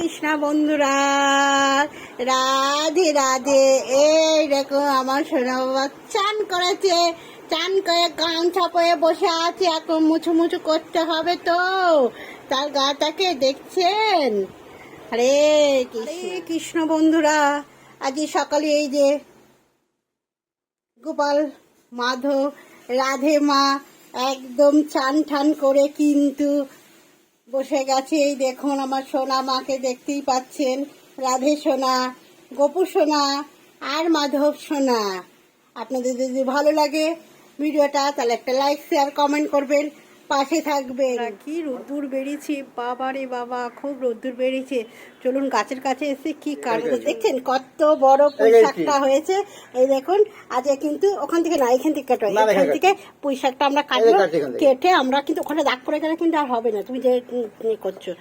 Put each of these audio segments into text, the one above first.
কৃষ্ণ বন্ধুরা, রাধে রাধে। এই দেখো আমার সোনা বাবা চান করেছে, চান করে গামছা পরে বসে আছে। এখন মুছু মুছু করতে হবে, তো তার গাটাকে দেখছেন। হরে কৃষ্ণ বন্ধুরা, আজ সকালে এই যে গোপাল মাধব রাধে মা একদম চান ঠান করে কিন্তু বসে গেছে। এই দেখুন আমার সোনা মাকে দেখতেই পাচ্ছেন, রাধে সোনা, গোপু সোনা আর মাধব সোনা। আপনাদের যদি ভালো লাগে ভিডিওটা তাহলে একটা লাইক শেয়ার কমেন্ট করবেন, পাশে থাকবেন। কি রোদ্দুর বেরিয়েছে, বাবা রে বাবা, খুব রোদ্দুর বেরিয়েছে। চলুন গাছের কাছে এসে কি কাটবো। দেখছেন কত বড় পুঁই শাকটা হয়েছে। এই দেখুন আজকে কিন্তু ওখান থেকে না, এখান থেকে কাটো, এখান থেকে পুঁই শাকটা আমরা কাটবো। কেটে আমরা কিন্তু ওখানে দাগ পড়ে গেলে কিন্তু আর হবে না, তুমি যে করছো।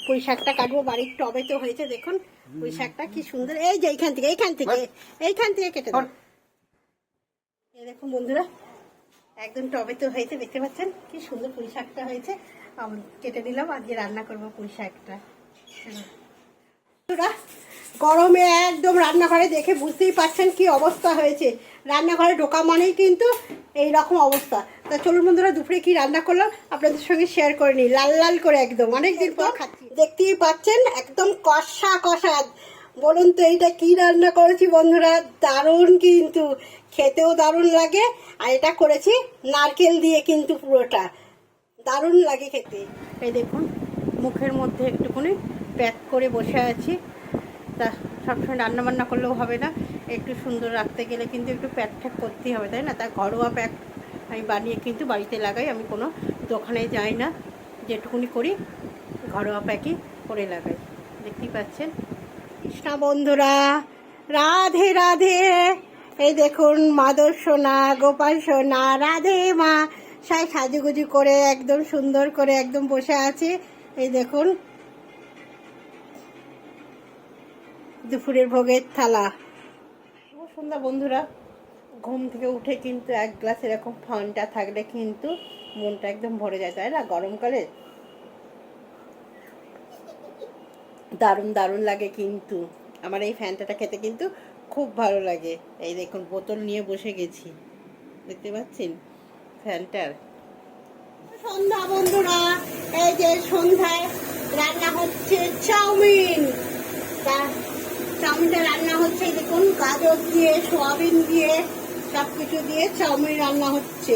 পুঁই শাকটা কাটবো, বাড়ির টবে তো হয়েছে। দেখুন পুঁই শাকটা কি সুন্দর। এই যে এইখান থেকে কেটে দাও। এই দেখুন বন্ধুরা, একদম টবে তো হয়েছে, দেখতে পাচ্ছেন কি সুন্দর পুঁই শাকটা হয়েছে। কেটে দিলাম, আজকে রান্না করবো পুঁই শাকটা। গরমে একদম রান্নাঘরে দেখে বুঝতেই পারছেন কি অবস্থা হয়েছে। রান্নাঘরে ঢোকা মানেই কিন্তু এই রকম অবস্থা। তা চলুন বন্ধুরা, দুপুরে কি রান্না করলাম আপনাদের সঙ্গে শেয়ার করে নিই, লাল লাল করে একদম। অনেকদিন পর খাচ্ছি, দেখতেই পাচ্ছেন একদম কষা কষা। বলুন তো এইটা কি রান্না করেছি বন্ধুরা, দারুণ কিন্তু, খেতেও দারুণ লাগে। আর এটা করেছি নারকেল দিয়ে, কিন্তু পুরোটা দারুণ লাগে খেতে। এই দেখুন মুখের মধ্যে একটুখানি প্যাক করে বসে আছি। তা সবসময় রান্না বান্না করলেও হবে না, একটু সুন্দর রাখতে গেলে কিন্তু একটু প্যাক ঠ্যাক করতেই হবে, তাই না? তা ঘরোয়া প্যাক আমি বানিয়ে কিন্তু বাড়িতে লাগাই। আমি কোনো দোকানে যাই না, যেটুকুনি করি ঘরোয়া প্যাকই করে লাগাই। দেখতেই পাচ্ছেন। কৃষ্ণ বন্ধুরা, রাধে রাধে। এই দেখুন মাধব সোনা, গোপাল সোনা, রাধে মা সাই সাজুগুজু করে একদম সুন্দর করে একদম বসে আছে। এই দেখুন দুপুরের ভোগের থালা। সন্ধ্যা বন্ধুরা, ঘুম থেকে উঠে কিন্তু এক গ্লাস এরকম ঠান্ডা থাকলে কিন্তু মনটা একদম ভরে যায়, তাই না? গরমকালে দারুণ দারুণ লাগে কিন্তু। আমার এই ফ্যানটাটা খেতে কিন্তু খুব ভালো লাগে। এই দেখুন বোতল নিয়ে বসে গেছি, দেখতে পাচ্ছেন ফ্যানটার। সন্ধ্যা বন্ধুরা, এই যে সন্ধ্যায় রান্না হচ্ছে চাউমিন। চাউমিনটা রান্না হচ্ছে দেখুন, গাজর দিয়ে, সোয়াবিন দিয়ে, সব কিছু দিয়ে চাউমিন রান্না হচ্ছে।